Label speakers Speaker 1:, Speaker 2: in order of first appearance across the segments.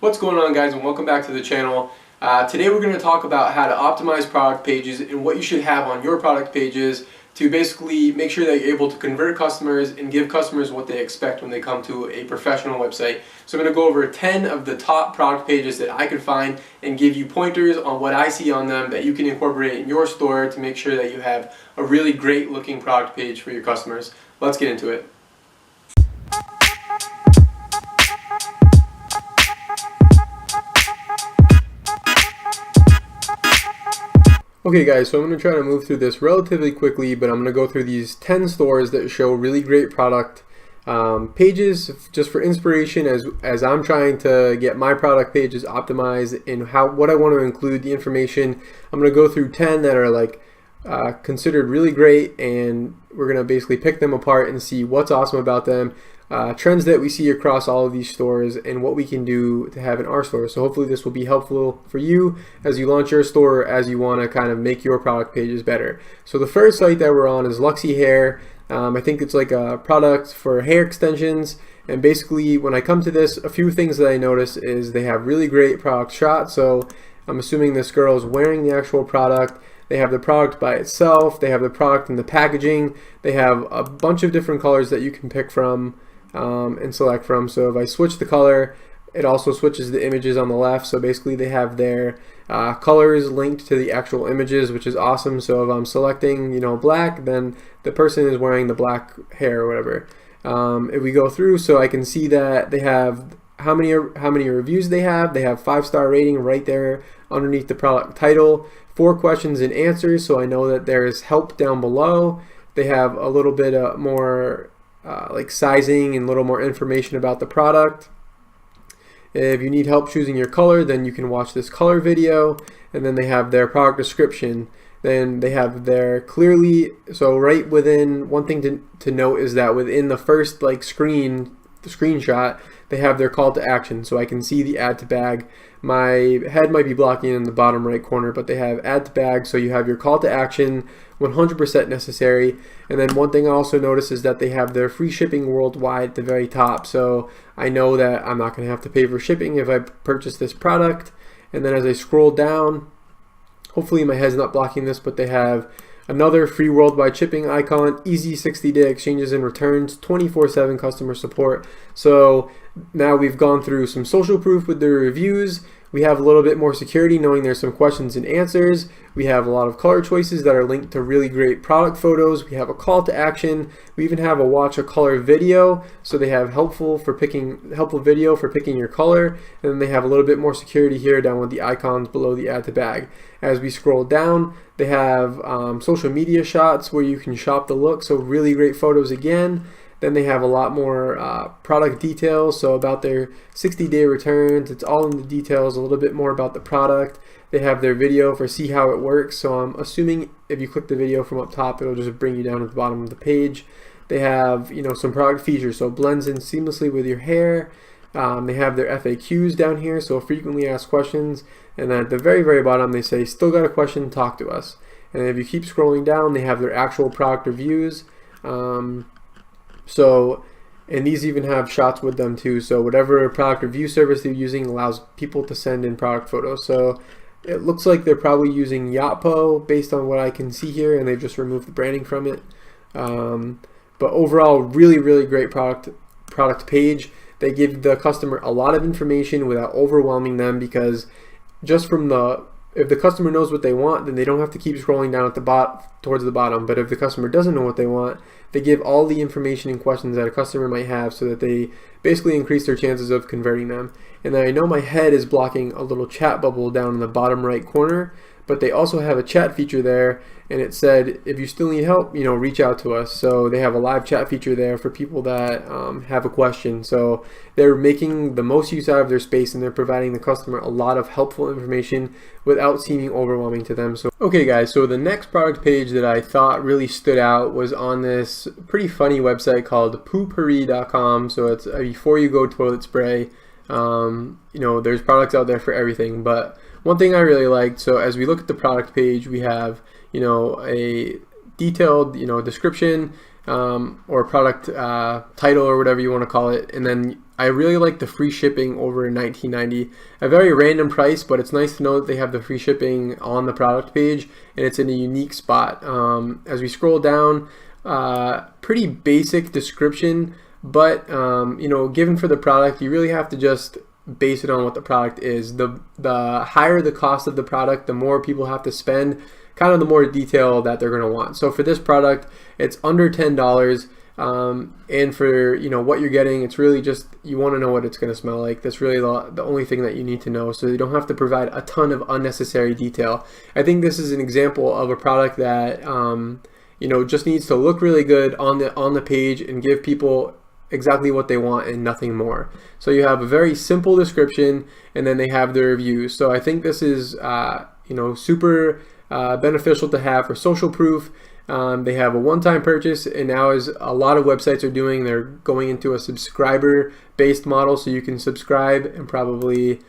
Speaker 1: What's going on, guys, and welcome back to the channel. Today we're going to talk about how to optimize product pages and what you should have on your product pages to basically make sure that you're able to convert customers and give customers what they expect when they come to a professional website. So I'm going to go over 10 of the top product pages that I could find and give you pointers on what I see on them that you can incorporate in your store to make sure that you have a really great looking product page for your customers. Let's get into it. Okay guys, so I'm going to try to move through this relatively quickly, but I'm going to go through these 10 stores that show really great product pages just for inspiration as I'm trying to get my product pages optimized and what I want to include, the information. I'm going to go through 10 that are considered really great, and we're going to basically pick them apart and see what's awesome about them, trends that we see across all of these stores, and what we can do to have in our store. So hopefully this will be helpful for you as you launch your store, as you want to kind of make your product pages better. So the first site that we're on is Luxy Hair. I think it's like a product for hair extensions, and basically when I come to this, a few things that I notice is they have really great product shots. So I'm assuming this girl is wearing the actual product. They have the product by itself, they have the product in the packaging, they have a bunch of different colors that you can pick from and select from. So if I switch the color, it also switches the images on the left. So basically they have their colors linked to the actual images, which is awesome. So if I'm selecting, black, then the person is wearing the black hair or whatever. If we go through, so I can see that they have how many reviews they have. They have 5-star rating right there underneath the product title. 4 questions and answers, so I know that there's help down below. They have a little bit more like sizing and a little more information about the product. If you need help choosing your color, then you can watch this color video. And then they have their product description. Then they have their clearly, so right within, one thing to note is that within the first screenshot, they have their call to action, so I can see the add to bag. My head might be blocking in the bottom right corner, but they have add to bag, so you have your call to action, 100% necessary. And then one thing I also notice is that they have their free shipping worldwide at the very top, so I know that I'm not going to have to pay for shipping if I purchase this product. And then as I scroll down, hopefully my head's not blocking this, but they have another free worldwide shipping icon, easy 60-day exchanges and returns, 24/7 customer support. So now we've gone through some social proof with the reviews. We have a little bit more security knowing there's some questions and answers. We have a lot of color choices that are linked to really great product photos. We have a call to action. We even have a watch a color video. So they have helpful video for picking your color. And then they have a little bit more security here down with the icons below the add to bag. As we scroll down, they have social media shots where you can shop the look. So really great photos again. Then they have a lot more product details, so about their 60-day returns, it's all in the details, a little bit more about the product. They have their video for see how it works, so I'm assuming if you click the video from up top, it'll just bring you down to the bottom of the page. They have some product features, so it blends in seamlessly with your hair. They have their FAQs down here, so frequently asked questions, and then at the very, very bottom they say, still got a question, talk to us. And if you keep scrolling down, they have their actual product reviews. And these even have shots with them too. So whatever product review service they're using allows people to send in product photos. So it looks like they're probably using Yotpo based on what I can see here, and they've just removed the branding from it. But overall, really, really great product page. They give the customer a lot of information without overwhelming them, because just from if the customer knows what they want, then they don't have to keep scrolling down at the towards the bottom. But if the customer doesn't know what they want, they give all the information and questions that a customer might have, so that they basically increase their chances of converting them. And then I know my head is blocking a little chat bubble down in the bottom right corner, but they also have a chat feature there, and it said if you still need help, reach out to us. So they have a live chat feature there for people that have a question. So they're making the most use out of their space, and they're providing the customer a lot of helpful information without seeming overwhelming to them. So okay guys, so the next product page that I thought really stood out was on this pretty funny website called PooPourri.com. So it's a before you go toilet spray. There's products out there for everything, but one thing I really liked, so as we look at the product page, we have a detailed description or product title or whatever you want to call it, and then I really like the free shipping over $19.90. A very random price, but it's nice to know that they have the free shipping on the product page, and it's in a unique spot. As we scroll down, pretty basic description, but given for the product, you really have to just base it on what the product is. The higher the cost of the product, the more people have to spend, kind of the more detail that they're going to want. So for this product, it's under $10. And for what you're getting, it's really just, you want to know what it's going to smell like. That's really the only thing that you need to know, so you don't have to provide a ton of unnecessary detail. I think this is an example of a product that just needs to look really good on the page and give people exactly what they want and nothing more. So you have a very simple description, and then they have the reviews. So I think this is super beneficial to have for social proof. They have a one-time purchase, and now, as a lot of websites are doing, they're going into a subscriber-based model, so you can subscribe and probably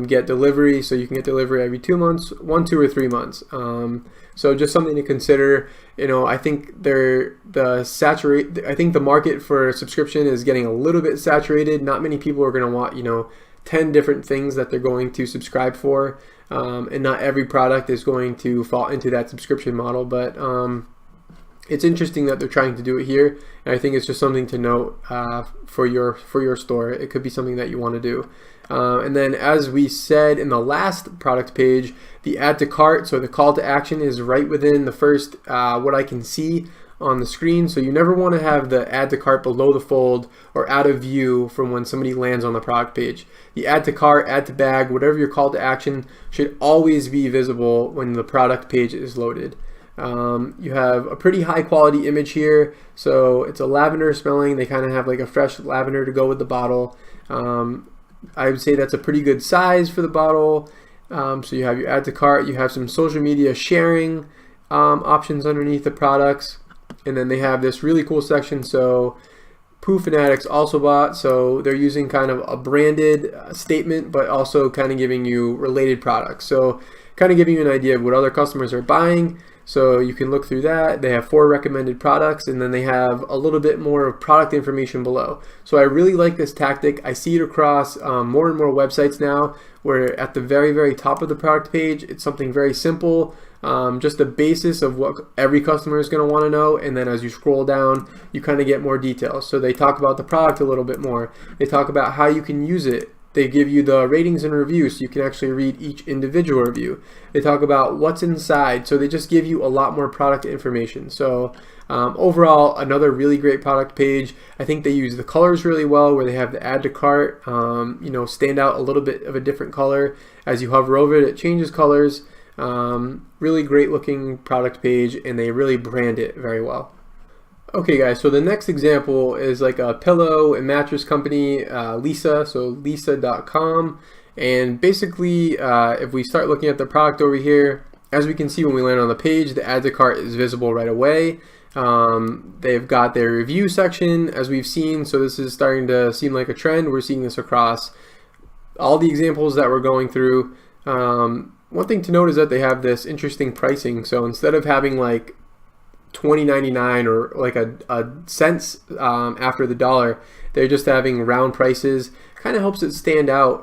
Speaker 1: get delivery. So you can get delivery every 2 months, 1, 2, or 3 months. So just something to consider. I think I think the market for subscription is getting a little bit saturated. Not many people are going to want 10 different things that they're going to subscribe for, and not every product is going to fall into that subscription model. But it's interesting that they're trying to do it here, and I think it's just something to note for your store. It could be something that you want to do. And then, as we said in the last product page, the add to cart, so the call to action is right within the first what I can see on the screen. So you never want to have the add to cart below the fold or out of view from when somebody lands on the product page. The add to cart, add to bag, whatever your call to action, should always be visible when the product page is loaded. You have a pretty high quality image here, so it's a lavender smelling. They kind of have like a fresh lavender to go with the bottle. I would say that's a pretty good size for the bottle. So you have your add to cart, you have some social media sharing options underneath the products, and then they have this really cool section. So Poo Fanatics also bought, so they're using kind of a branded statement, but also kind of giving you related products. So kind of giving you an idea of what other customers are buying. So you can look through that. They have 4 recommended products, and then they have a little bit more product information below. So I really like this tactic. I see it across more and more websites now, where at the very, very top of the product page, it's something very simple, just the basis of what every customer is going to want to know. And then as you scroll down, you kind of get more details. So they talk about the product a little bit more. They talk about how you can use it. They give you the ratings and reviews, so you can actually read each individual review. They talk about what's inside, so they just give you a lot more product information. So overall, another really great product page. I think they use the colors really well, where they have the add to cart, stand out a little bit of a different color. As you hover over it, it changes colors. Really great looking product page, and they really brand it very well. Okay guys, so the next example is like a pillow and mattress company, Lisa, so lisa.com. And basically, if we start looking at the product over here, as we can see when we land on the page, the add to cart is visible right away. They've got their review section, as we've seen, so this is starting to seem like a trend. We're seeing this across all the examples that we're going through. One thing to note is that they have this interesting pricing. So instead of having like $20.99 or like a cents after the dollar, they're just having round prices. Kind of helps it stand out.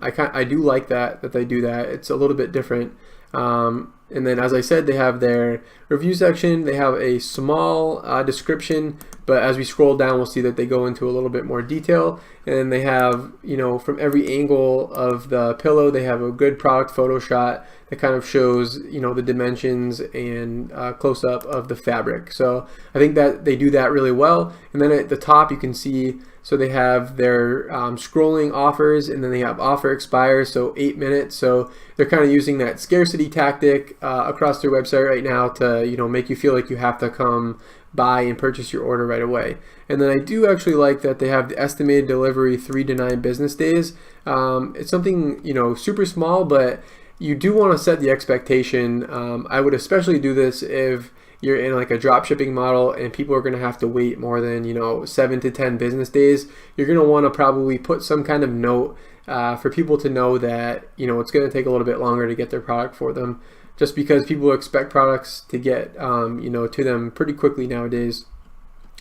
Speaker 1: I do like that they do that. It's a little bit different. And then, as I said, they have their review section. They have a small description, but as we scroll down, we'll see that they go into a little bit more detail. And they have, from every angle of the pillow, they have a good product photo shot that kind of shows, the dimensions and close-up of the fabric. So I think that they do that really well. And then at the top, you can see, so they have their scrolling offers, and then they have offer expires, so 8 minutes. So they're kind of using that scarcity tactic across their website right now to make you feel like you have to come buy and purchase your order right away. And then I do actually like that they have the estimated delivery 3 to 9 business days. It's something super small, but you do want to set the expectation. I would especially do this if you're in like a drop shipping model and people are going to have to wait more than 7 to 10 business days. You're going to want to probably put some kind of note for people to know that it's going to take a little bit longer to get their product for them, just because people expect products to get to them pretty quickly nowadays.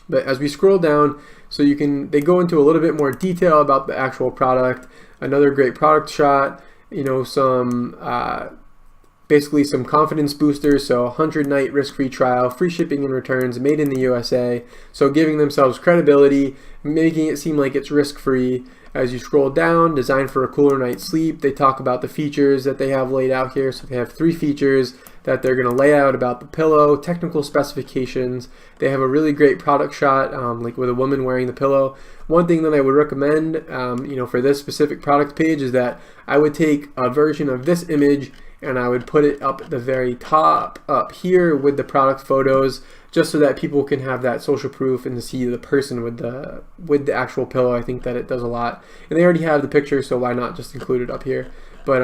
Speaker 1: But as we scroll down, so they go into a little bit more detail about the actual product. Another great product shot, some basically some confidence boosters, so 100-night risk-free trial, free shipping and returns, made in the USA. So giving themselves credibility, making it seem like it's risk-free. As you scroll down, designed for a cooler night's sleep, they talk about the features that they have laid out here. So they have 3 features that they're going to lay out about the pillow, technical specifications. They have a really great product shot, like with a woman wearing the pillow. One thing that I would recommend, for this specific product page is that I would take a version of this image and I would put it up at the very top up here with the product photos, just so that people can have that social proof and to see the person with the actual pillow. I think that it does a lot. And they already have the picture, so why not just include it up here? But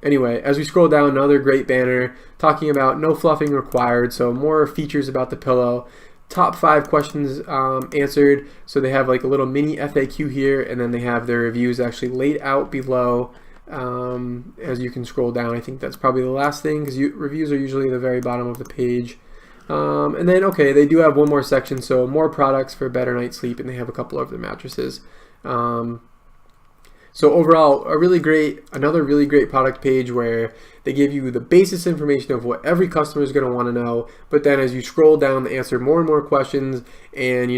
Speaker 1: anyway, as we scroll down, another great banner talking about no fluffing required, so more features about the pillow. Top 5 questions answered, so they have like a little mini FAQ here, and then they have their reviews actually laid out below. As you can scroll down, I think that's probably the last thing, because reviews are usually at the very bottom of the page. And then, okay, they do have one more section, so more products for a better night's sleep, and they have a couple of the mattresses. So overall, another really great product page where they give you the basis information of what every customer is going to want to know, but then as you scroll down, they answer more and more questions, and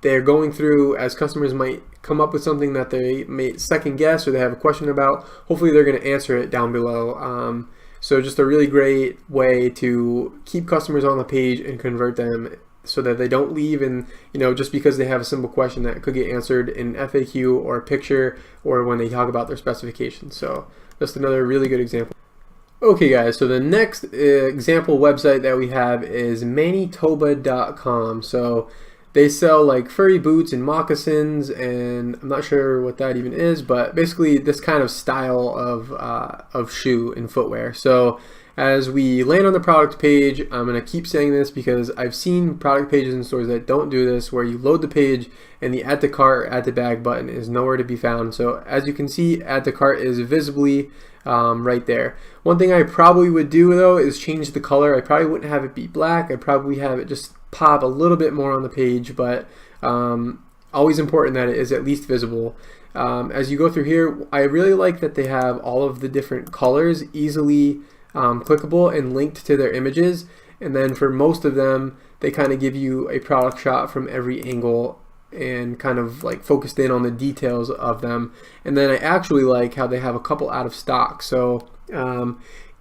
Speaker 1: they're going through, as customers might come up with something that they may second guess or they have a question about, hopefully they're going to answer it down below. So just a really great way to keep customers on the page and convert them, so that they don't leave and just because they have a simple question that could get answered in FAQ or a picture or when they talk about their specifications. So just another really good example. Okay guys, so the next example website that we have is Manitoba.com. So they sell like furry boots and moccasins, and I'm not sure what that even is, but basically this kind of style of shoe and footwear. So as we land on the product page, I'm going to keep saying this because I've seen product pages in stores that don't do this, where you load the page and the add to cart or add to bag button is nowhere to be found. So as you can see, add to cart is visibly right there. One thing I probably would do though is change the color. I probably wouldn't have it be black. I'd probably have it just pop a little bit more on the page, but always important that it is at least visible. As you go through here, I really like that they have all of the different colors easily clickable and linked to their images, and then for most of them they kind of give you a product shot from every angle and kind of like focused in on the details of them. And then I actually like how they have a couple out of stock, so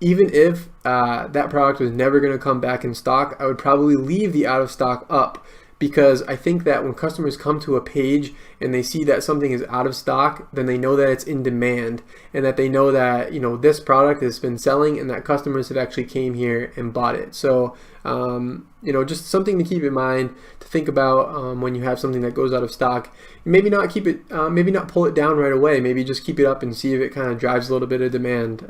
Speaker 1: even if that product was never going to come back in stock, I would probably leave the out of stock up, because I think that when customers come to a page and they see that something is out of stock, then they know that it's in demand, and that they know that this product has been selling and that customers have actually came here and bought it. So just something to keep in mind, to think about when you have something that goes out of stock. Maybe not keep it, maybe not pull it down right away. Maybe just keep it up and see if it kind of drives a little bit of demand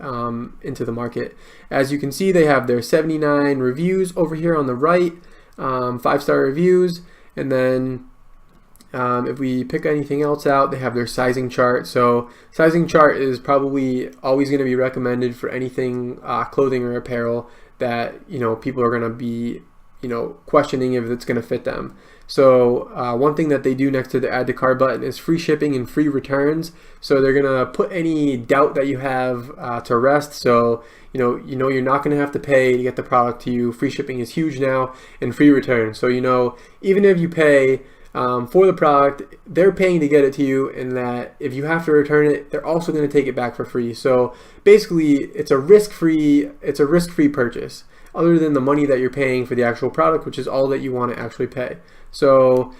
Speaker 1: into the market. As you can see, they have their 79 reviews over here on the right. 5-star reviews, and then if we pick anything else out, they have their sizing chart. So sizing chart is probably always going to be recommended for anything clothing or apparel that people are going to be questioning if it's going to fit them. So one thing that they do next to the add to cart button is free shipping and free returns. So they're going to put any doubt that you have to rest. So you're not going to have to pay to get the product to you. Free shipping is huge now, and free returns. So even if you pay for the product, they're paying to get it to you, and that if you have to return it, they're also going to take it back for free. So basically, it's a risk-free purchase, other than the money that you're paying for the actual product, which is all that you want to actually pay. So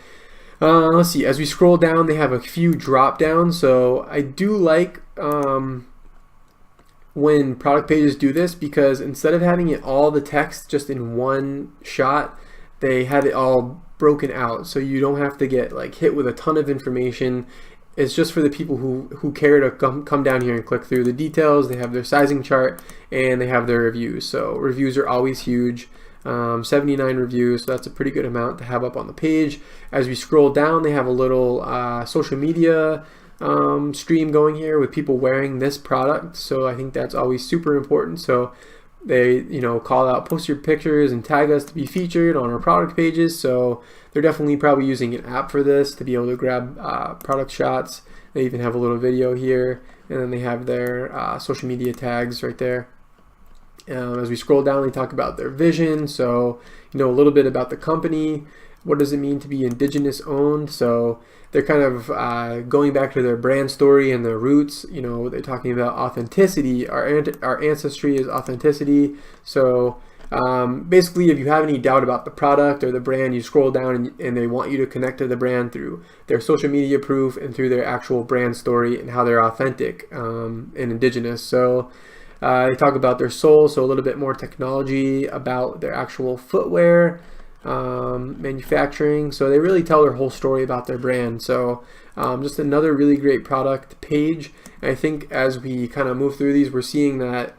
Speaker 1: let's see, as we scroll down, they have a few drop downs. So I do like when product pages do this, because instead of having it all the text just in one shot, they have it all broken out, so you don't have to get like hit with a ton of information. It's just for the people who care to come down here and click through the details. They have their sizing chart and they have their reviews. So reviews are always huge. 79 reviews, so that's a pretty good amount to have up on the page. As we scroll down, they have a little social media stream going here with people wearing this product. So I think that's always super important. So They, call out, post your pictures and tag us to be featured on our product pages. So they're definitely probably using an app for this to be able to grab product shots. They even have a little video here, and then they have their social media tags right there. As we scroll down, they talk about their vision. So, a little bit about the company. What does it mean to be indigenous owned? So they're kind of going back to their brand story and their roots. They're talking about authenticity. Our ancestry is authenticity. So basically, if you have any doubt about the product or the brand, you scroll down and they want you to connect to the brand through their social media proof and through their actual brand story and how they're authentic and indigenous. So they talk about their soul, so a little bit more technology about their actual footwear, manufacturing. So they really tell their whole story about their brand. So just another really great product page. And I think as we kind of move through these, we're seeing that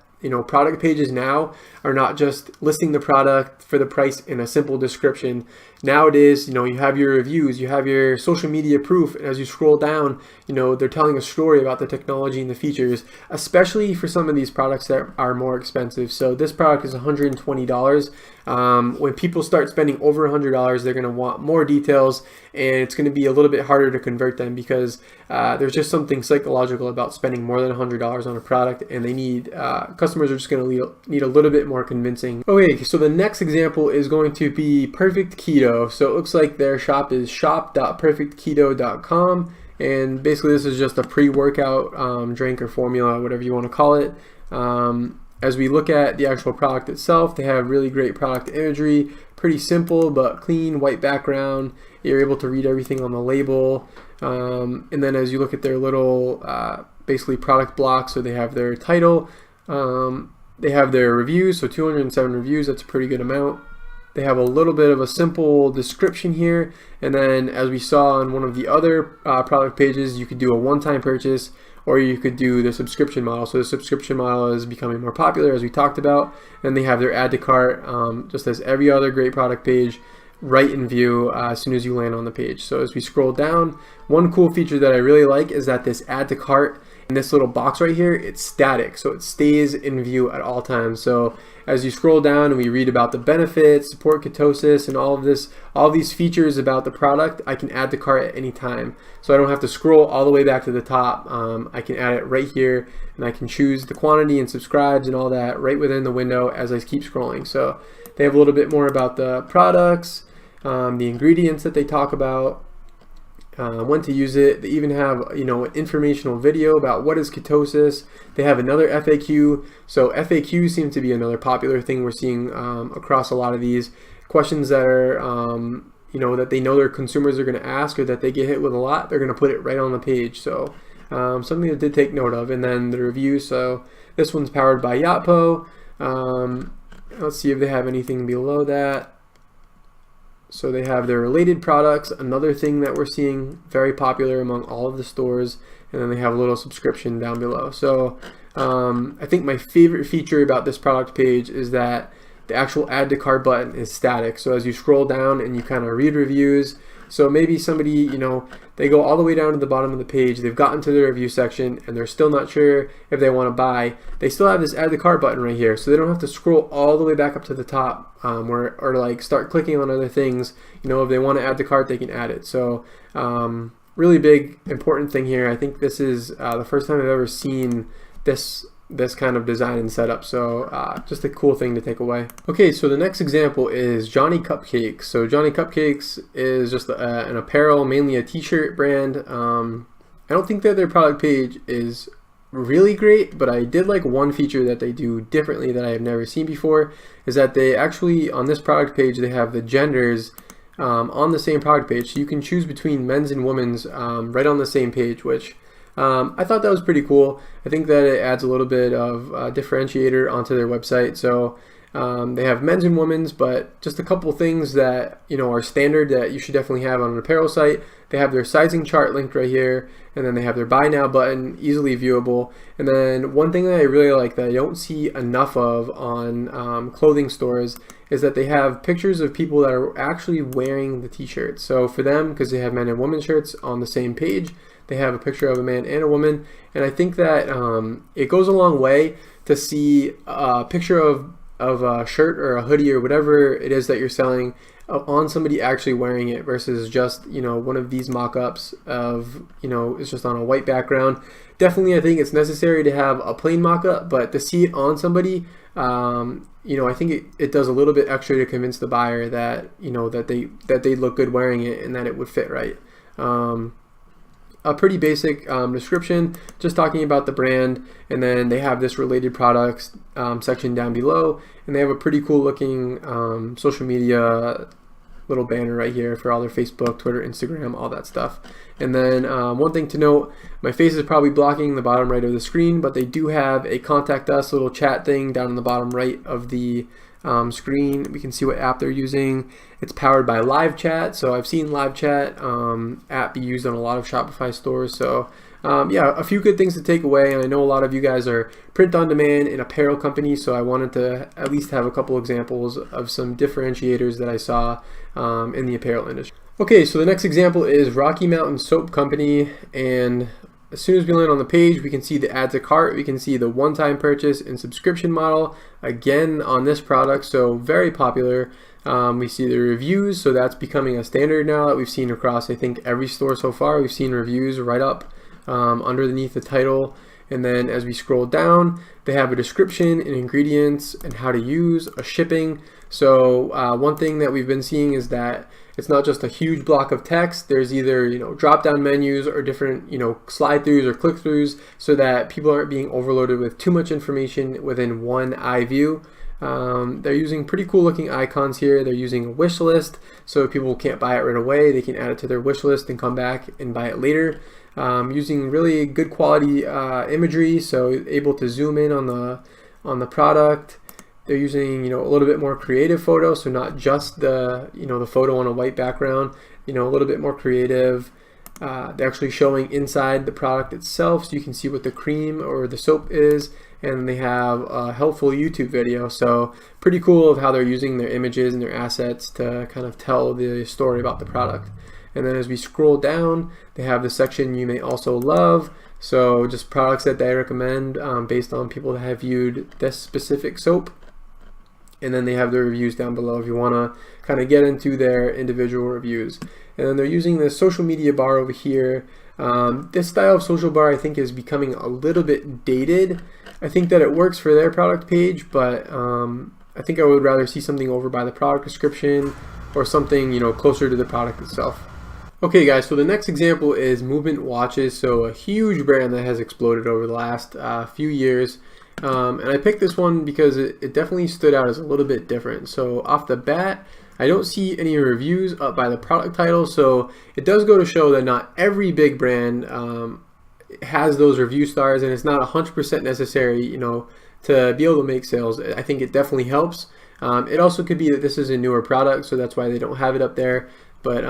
Speaker 1: product pages now are not just listing the product for the price in a simple description. Now it is, you have your reviews, you have your social media proof, and as you scroll down, they're telling a story about the technology and the features, especially for some of these products that are more expensive. So this product is $120. When people start spending over $100, they're going to want more details, and it's going to be a little bit harder to convert them because there's just something psychological about spending more than $100 on a product, and they need customers are just going to need a little bit more convincing. Okay, so the next example is going to be Perfect Keto. So it looks like their shop is shop.perfectketo.com, and basically this is just a pre-workout drink or formula, whatever you want to call it. As we look at the actual product itself, they have really great product imagery, pretty simple but clean, white background. You're able to read everything on the label. And then as you look at their little basically product blocks, so they have their title, they have their reviews, so 207 reviews, that's a pretty good amount. They have a little bit of a simple description here, and then as we saw on one of the other product pages, you could do a one-time purchase, or you could do the subscription model. So the subscription model is becoming more popular, as we talked about. And they have their add to cart, just as every other great product page, right in view as soon as you land on the page. So as we scroll down, one cool feature that I really like is that this add to cart in this little box right here, it's static, so it stays in view at all times. So as you scroll down and we read about the benefits, support ketosis, and all these features about the product, I can add to cart at any time. So I don't have to scroll all the way back to the top. I can add it right here, and I can choose the quantity and subscribes and all that right within the window as I keep scrolling. So they have a little bit more about the products, the ingredients that they talk about, when to use it. They even have an informational video about what is ketosis. They have another FAQ. So FAQ seems to be another popular thing we're seeing across a lot of these questions that are that they know their consumers are going to ask, or that they get hit with a lot. They're going to put it right on the page. So something to take note of. And then the review. So this one's powered by Yotpo. Let's see if they have anything below that. So they have their related products, another thing that we're seeing very popular among all of the stores, and then they have a little subscription down below. So I think my favorite feature about this product page is that the actual add to cart button is static. So as you scroll down and you kind of read reviews, so maybe somebody, they go all the way down to the bottom of the page, they've gotten to the review section and they're still not sure if they want to buy, they still have this add to cart button right here, so they don't have to scroll all the way back up to the top or like start clicking on other things. If they want to add to cart, they can add it. So really big important thing here. I think this is the first time I've ever seen this kind of design and setup, so just a cool thing to take away. Okay, so the next example is Johnny Cupcakes. So Johnny Cupcakes is just an apparel, mainly a t-shirt brand. I don't think that their product page is really great, but I did like one feature that they do differently that I have never seen before, is that they actually, on this product page, they have the genders on the same product page, so you can choose between men's and women's right on the same page, which I thought that was pretty cool. I think that it adds a little bit of differentiator onto their website. So they have men's and women's, but just a couple things that are standard that you should definitely have on an apparel site. They have their sizing chart linked right here, and then they have their buy now button, easily viewable. And then one thing that I really like that I don't see enough of on clothing stores is that they have pictures of people that are actually wearing the t-shirts. So for them, because they have men and women shirts on the same page, they have a picture of a man and a woman, and I think that it goes a long way to see a picture of a shirt or a hoodie or whatever it is that you're selling on somebody actually wearing it versus just, you know, one of these mock-ups of, you know, it's just on a white background. Definitely, I think it's necessary to have a plain mock-up, but to see it on somebody, you know, I think it does a little bit extra to convince the buyer that, you know, that they look good wearing it and that it would fit right. A pretty basic description, just talking about the brand, and then they have this related products section down below, and they have a pretty cool looking social media little banner right here for all their Facebook, Twitter, Instagram, all that stuff. And then one thing to note, my face is probably blocking the bottom right of the screen, but they do have a contact us little chat thing down in the bottom right of the screen. We can see what app they're using. It's powered by live chat, so I've seen live chat app be used on a lot of Shopify stores. So yeah, a few good things to take away, and I know a lot of you guys are print on demand and apparel companies, so I wanted to at least have a couple examples of some differentiators that I saw in the apparel industry. Okay, so the next example is Rocky Mountain Soap Company, and as soon as we land on the page, we can see the add to cart, we can see the one-time purchase and subscription model again on this product, so very popular. We see the reviews, so that's becoming a standard now that we've seen across, I think, every store so far. We've seen reviews right up underneath the title, and then as we scroll down, they have a description and ingredients and how to use, a shipping. So one thing that we've been seeing is that it's not just a huge block of text. There's either, you know, drop-down menus or different, you know, slide-throughs or click-throughs, so that people aren't being overloaded with too much information within one eye view. They're using pretty cool looking icons here. They're using a wish list, so if people can't buy it right away, they can add it to their wish list and come back and buy it later. Using really good quality imagery, so able to zoom in on the product. They're using, you know, a little bit more creative photos, so not just the, you know, the photo on a white background, you know, a little bit more creative. They're actually showing inside the product itself, so you can see what the cream or the soap is, and they have a helpful YouTube video. So pretty cool of how they're using their images and their assets to kind of tell the story about the product. And then as we scroll down, they have the section you may also love. So just products that they recommend based on people that have viewed this specific soap. And then they have their reviews down below if you want to kind of get into their individual reviews. And then they're using the social media bar over here. This style of social bar, I think, is becoming a little bit dated. I think that it works for their product page, but I think I would rather see something over by the product description or something, you know, closer to the product itself. Okay guys, so the next example is Movement Watches, so a huge brand that has exploded over the last few years. And I picked this one because it definitely stood out as a little bit different. So off the bat, I don't see any reviews up by the product title, so it does go to show that not every big brand has those review stars, and it's not 100% necessary, you know, to be able to make sales. I think it definitely helps. It also could be that this is a newer product, so that's why they don't have it up there. But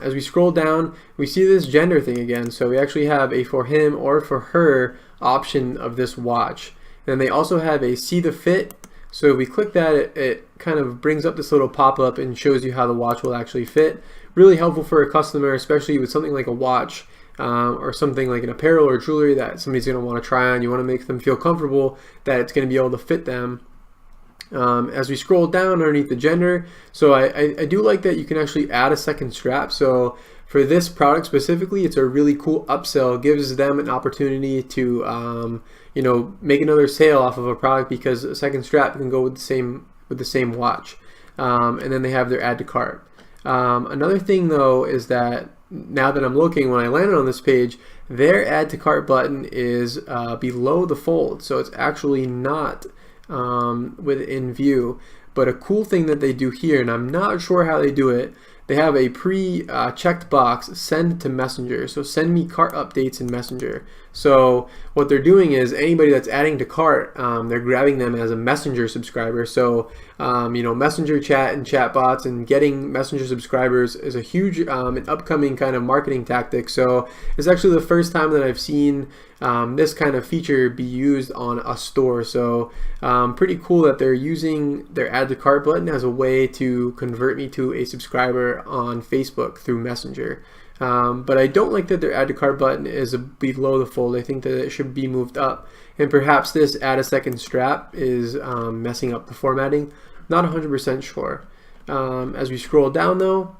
Speaker 1: as we scroll down, we see this gender thing again. So we actually have a for him or for her option of this watch. Then they also have a see the fit. So if we click that, it kind of brings up this little pop-up and shows you how the watch will actually fit. Really helpful for a customer, especially with something like a watch or something like an apparel or jewelry that somebody's going to want to try on. You want to make them feel comfortable that it's going to be able to fit them. As we scroll down underneath the gender, so I do like that you can actually add a second strap. So for this product specifically, it's a really cool upsell. It gives them an opportunity to you know, make another sale off of a product because a second strap can go with the same watch. And then they have their add to cart. Another thing though is that now that I'm looking, when I landed on this page, their add to cart button is below the fold, so it's actually not within view. But a cool thing that they do here, and I'm not sure how they do it, they have a pre-checked box, send to Messenger. So send me cart updates in Messenger. So what they're doing is anybody that's adding to cart, they're grabbing them as a Messenger subscriber. So you know, Messenger chat and chat bots and getting Messenger subscribers is a huge and upcoming kind of marketing tactic. So it's actually the first time that I've seen this kind of feature be used on a store. So pretty cool that they're using their add to cart button as a way to convert me to a subscriber on Facebook through Messenger. But I don't like that their add to cart button is below the fold. I think that it should be moved up, and perhaps this add a second strap is messing up the formatting. Not 100% sure. As we scroll down though,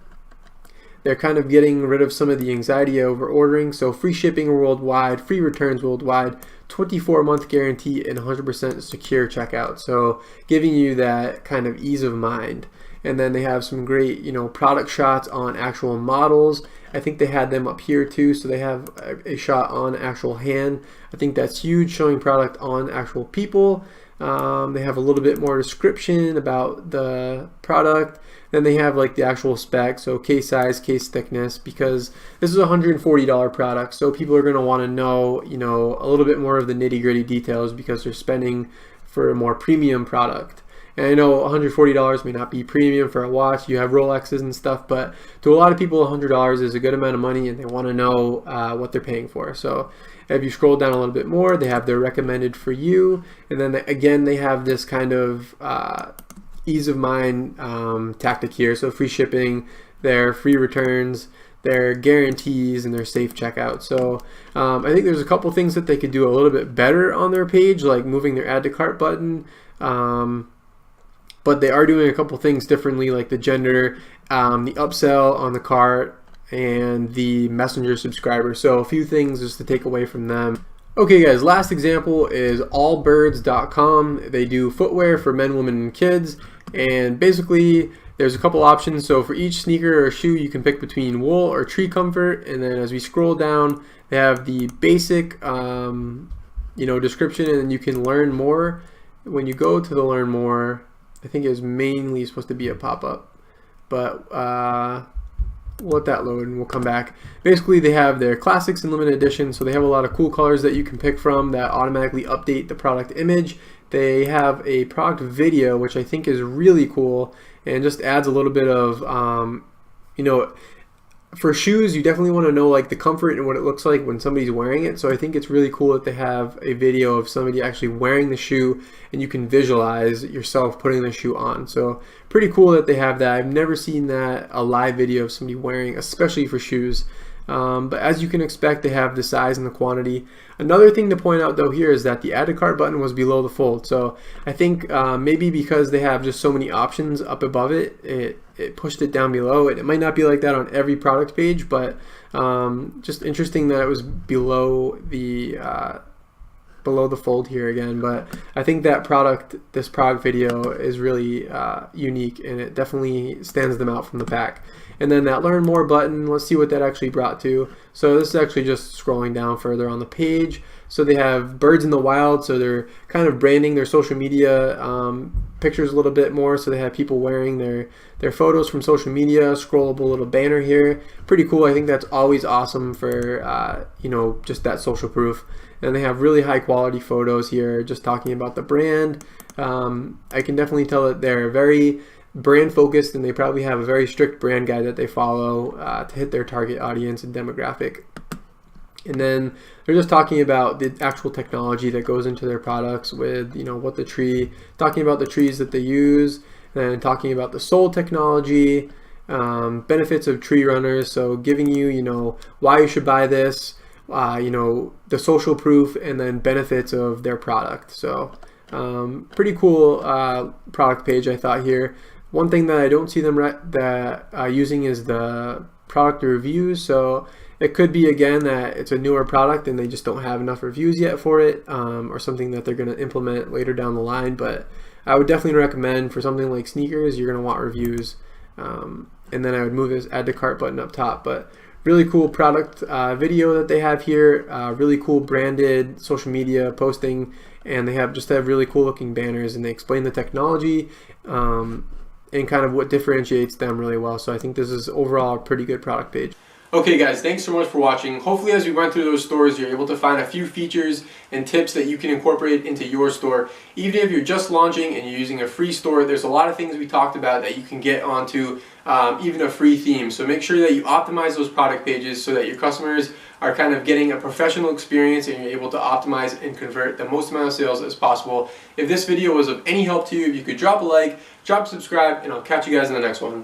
Speaker 1: they're kind of getting rid of some of the anxiety over ordering. So free shipping worldwide, free returns worldwide, 24-month guarantee, and 100% secure checkout. So giving you that kind of ease of mind. And then they have some great, product shots on actual models. I think they had them up here too. So they have a shot on actual hand. I think that's huge, showing product on actual people. They have a little bit more description about the product. Then they have like the actual specs, so case size, case thickness, because this is a $140 product. So people are going to want to know, a little bit more of the nitty-gritty details because they're spending for a more premium product. And I know $140 may not be premium for a watch. You have Rolexes and stuff, but to a lot of people, $100 is a good amount of money, and they want to know what they're paying for. So if you scroll down a little bit more, they have their recommended for you, and then again they have this kind of ease of mind tactic here. So free shipping, their free returns, their guarantees, and their safe checkout. So I think there's a couple things that they could do a little bit better on their page, like moving their add to cart button. But they are doing a couple things differently, like the gender, the upsell on the cart, and the messenger subscriber. So a few things just to take away from them. Okay guys, last example is Allbirds.com. They do footwear for men, women, and kids, and basically there's a couple options. So for each sneaker or shoe, you can pick between wool or tree comfort, and then as we scroll down, they have the basic description, and then you can learn more. When you go to the learn more, I think it's mainly supposed to be a pop-up, but we'll let that load and we'll come back. Basically, they have their classics and limited edition, so they have a lot of cool colors that you can pick from that automatically update the product image. They have a product video, which I think is really cool and just adds a little bit of, for shoes, you definitely want to know like the comfort and what it looks like when somebody's wearing it. So I think it's really cool that they have a video of somebody actually wearing the shoe, and you can visualize yourself putting the shoe on. So pretty cool that they have that. I've never seen that, a live video of somebody wearing, especially for shoes. But as you can expect, they have the size and the quantity. Another thing to point out though here is that the add to cart button was below the fold. So I think maybe because they have just so many options up above it, it pushed it down below. It might not be like that on every product page, but just interesting that it was below the fold here again. But I think that this product video is really unique, and it definitely stands them out from the pack. And then that learn more button, let's see what that actually brought to. So this is actually just scrolling down further on the page. So they have birds in the wild, so they're kind of branding their social media pictures a little bit more. So they have people wearing their photos from social media, scrollable little banner here. Pretty cool. I think that's always awesome for just that social proof. And they have really high quality photos here, just talking about the brand. I can definitely tell that they're very brand focused, and they probably have a very strict brand guide that they follow to hit their target audience and demographic. And then they're just talking about the actual technology that goes into their products with, talking about the trees that they use, and talking about the soul technology, benefits of tree runners. So giving you, why you should buy this, the social proof, and then benefits of their product. So pretty cool product page I thought here. One thing that I don't see them using is the product reviews. So it could be again that it's a newer product and they just don't have enough reviews yet for it, or something that they're going to implement later down the line. But I would definitely recommend for something like sneakers, you're going to want reviews. And then I would move this add to cart button up top. But really cool product video that they have here, really cool branded social media posting, and they have really cool looking banners, and they explain the technology and kind of what differentiates them really well. So I think this is overall a pretty good product page. Okay guys, thanks so much for watching. Hopefully as we went through those stores, you're able to find a few features and tips that you can incorporate into your store. Even if you're just launching and you're using a free store, there's a lot of things we talked about that you can get onto even a free theme. So make sure that you optimize those product pages so that your customers are kind of getting a professional experience and you're able to optimize and convert the most amount of sales as possible. If this video was of any help to you, if you could drop a like, drop a subscribe, and I'll catch you guys in the next one.